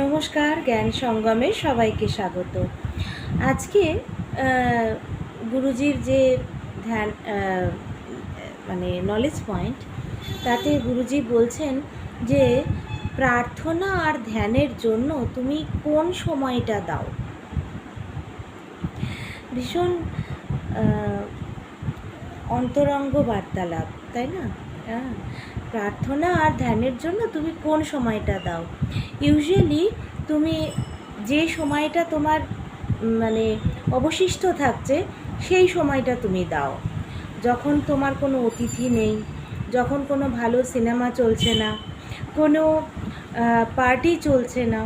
নমস্কার, জ্ঞান সঙ্গমে সবাইকে স্বাগত। আজকে গুরুজির যে ধ্যান মানে নলেজ পয়েন্ট, তাতে গুরুজি বলছেন যে প্রার্থনা আর ধ্যানের জন্য তুমি কোন সময়টা দাও। ভীষণ অন্তরঙ্গ বার্তালাপ, তাই না? হ্যাঁ, প্রার্থনা আর ধ্যানের জন্য তুমি কোন সময়টা দাও। ইউজুয়ালি তুমি যে সময়টা তোমার মানে অবশিষ্ট থাকছে সেই সময়টা তুমি দাও। যখন তোমার কোনো অতিথি নেই, যখন কোনো ভালো সিনেমা চলছে না, কোনো পার্টি চলছে না,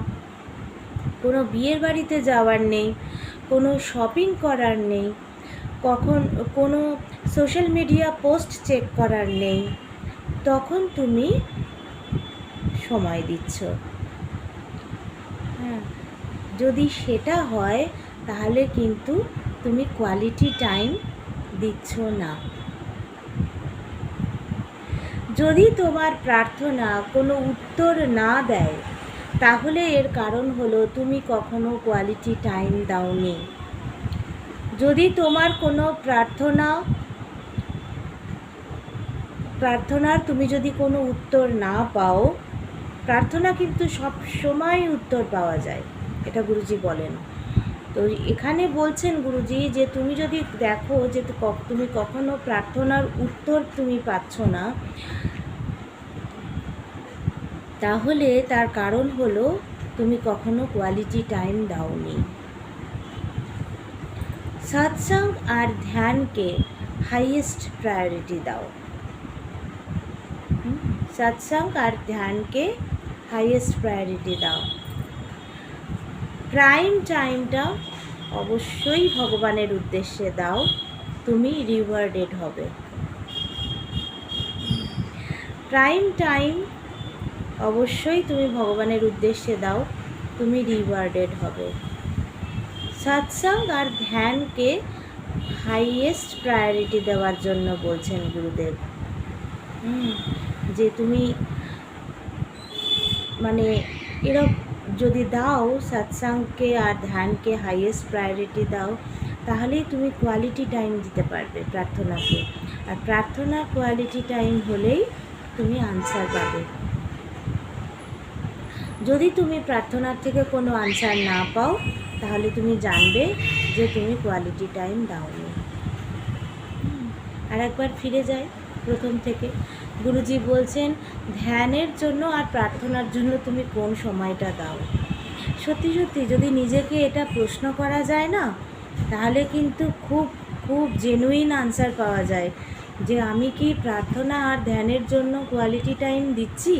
কোনো বিয়ের বাড়িতে যাওয়ার নেই, কোনো শপিং করার নেই, কখন কোনো সোশ্যাল মিডিয়া পোস্ট চেক করার নেই, তখন তুমি সময় দিচ্ছ। হ্যাঁ, যদি সেটা হয় তাহলে কিন্তু তুমি কোয়ালিটি টাইম দিচ্ছ না। যদি তোমার প্রার্থনা কোনো উত্তর না দেয়, তাহলে এর কারণ হলো তুমি কখনো কোয়ালিটি টাইম দাওনি। যদি তোমার কোনো প্রার্থনার তুমি যদি কোনো উত্তর না পাও, প্রার্থনা কিন্তু সব সময় উত্তর পাওয়া যায়, এটা গুরুজি বলেন। তো এখানে বলছেন গুরুজি যে তুমি যদি দেখো যে তুমি কখনো প্রার্থনার উত্তর তুমি পাচ্ছ না, তাহলে তার কারণ হলো তুমি কখনো কোয়ালিটি টাইম দাওনি। সৎসঙ্গ আর ধ্যানকে হাইয়েস্ট প্রায়োরিটি দাও। সৎসঙ্গ আর ধ্যানকে হাইয়েস্ট প্রায়োরিটি দাও। প্রাইম টাইমটা অবশ্যই ভগবানের উদ্দেশ্যে দাও, তুমি রিওয়ার্ডেড হবে। প্রাইম টাইম অবশ্যই তুমি ভগবানের উদ্দেশ্যে দাও, তুমি রিওয়ার্ডেড হবে। সৎসঙ্গ আর ধ্যানকে হাইয়েস্ট প্রায়োরিটি দেওয়ার জন্য বলছেন গুরুদেব। যে তুমি মানে এরকম যদি দাও, সৎসঙ্গকে আর ধ্যানকে হাইয়েস্ট প্রায়োরিটি দাও, তাহলেই তুমি কোয়ালিটি টাইম দিতে পারবে প্রার্থনাকে। আর প্রার্থনার কোয়ালিটি টাইম হলেই তুমি আনসার পাবে। যদি তুমি প্রার্থনার থেকে কোনো আনসার না পাও, তাহলে তুমি জানবে যে তুমি কোয়ালিটি টাইম দাওনি। আর একবার ফিরে যাই প্রথম থেকে। গুরুজি বলছেন ধ্যানের জন্য আর প্রার্থনার জন্য তুমি কোন সময়টা দাও। সত্যি সত্যি যদি নিজেকে এটা প্রশ্ন করা যায় না, তাহলে কিন্তু খুব খুব জেনুইন আনসার পাওয়া যায় যে আমি কি প্রার্থনা আর ধ্যানের জন্য কোয়ালিটি টাইম দিচ্ছি।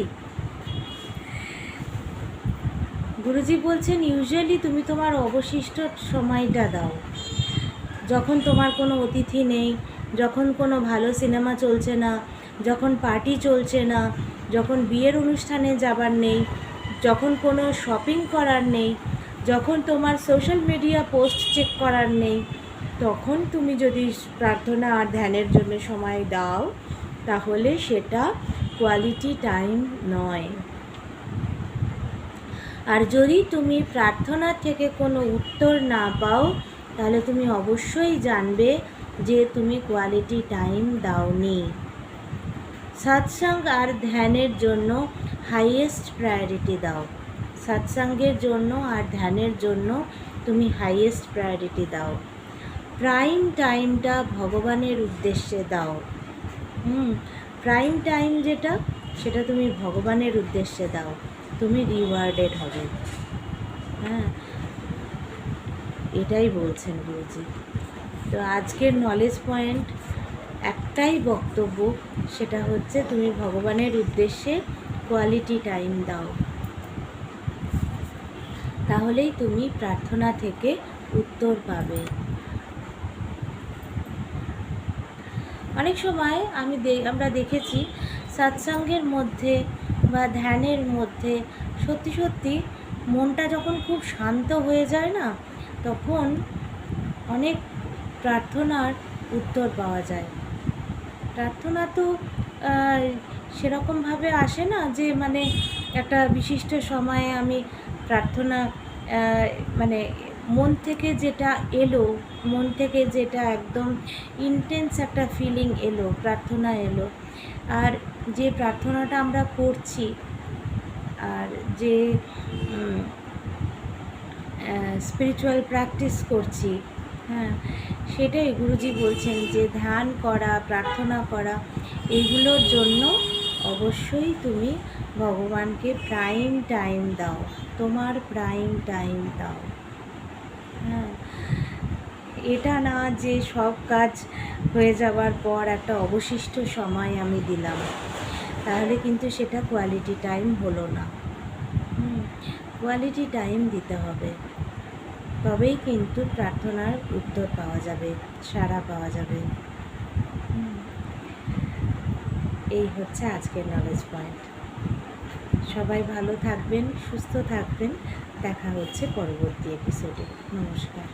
গুরুজি বলছেন ইউজুয়ালি তুমি তোমার অবশিষ্ট সময়টা দাও। যখন তোমার কোনো অতিথি নেই, যখন কোনো ভালো সিনেমা চলছে না, যখন পার্টি চলছে না, যখন বিয়ের অনুষ্ঠানে যাবার নেই, যখন কোনো শপিং করার নেই, যখন তোমার সোশ্যাল মিডিয়া পোস্ট চেক করার নেই, তখন তুমি যদি প্রার্থনা আর ধ্যানের জন্য সময় দাও, তাহলে সেটা কোয়ালিটি টাইম নয়। আর যদি তুমি প্রার্থনা থেকে কোনো উত্তর না পাও, তাহলে তুমি অবশ্যই জানবে যে তুমি কোয়ালিটি টাইম দাওনি। সৎসঙ্গ আর ধ্যানের জন্য হাইয়েস্ট প্রায়োরিটি দাও। সৎসঙ্গের জন্য আর ধ্যানের জন্য তুমি হাইয়েস্ট প্রায়োরিটি দাও। প্রাইম টাইমটা ভগবানের উদ্দেশ্যে দাও। প্রাইম টাইম যেটা, সেটা তুমি ভগবানের উদ্দেশ্যে দাও, তুমি রিওয়ার্ডেড হবে। হ্যাঁ, এটাই বলছেন গুরুজি। তো আজকের নলেজ পয়েন্ট একটাই বক্তব্য, সেটা হচ্ছে তুমি ভগবানের উদ্দেশ্যে কোয়ালিটি টাইম দাও, তাহলেই তুমি প্রার্থনা থেকে উত্তর পাবে। অনেক সময় আমরা দেখেছি সৎসঙ্গের মধ্যে বা ধ্যানের মধ্যে সত্যি সত্যি মনটা যখন খুব শান্ত হয়ে যায় না, তখন অনেক প্রার্থনার উত্তর পাওয়া যায়। প্রার্থনা তো সেরকমভাবে আসে না যে মানে একটা বিশিষ্ট সময়ে আমি প্রার্থনা আহ, মানে মন থেকে যেটা এলো, মন থেকে যেটা একদম ইন্টেন্স একটা ফিলিং এলো, প্রার্থনা এলো, আর যে প্রার্থনাটা আমরা করছি, আর যে স্পিরিচুয়াল প্র্যাকটিস করছি, হ্যাঁ, সেটাই গুরুজি বলছেন যে ধ্যান করা, প্রার্থনা করা, এগুলোর জন্য অবশ্যই তুমি ভগবানকে প্রাইম টাইম দাও, তোমার প্রাইম টাইম দাও। হ্যাঁ, এটা না যে সব কাজ হয়ে যাওয়ার পর একটা অবশিষ্ট সময় আমি দিলাম, তাহলে কিন্তু সেটা কোয়ালিটি টাইম হলো না। কোয়ালিটি টাইম দিতে হবে, তবেই কিন্তু প্রার্থনার উত্তর পাওয়া যাবে, সাড়া পাওয়া যাবে। এই হচ্ছে আজকের নলেজ পয়েন্ট। সবাই ভালো থাকবেন, সুস্থ থাকবেন। দেখা হচ্ছে পরবর্তী এপিসোডে। নমস্কার।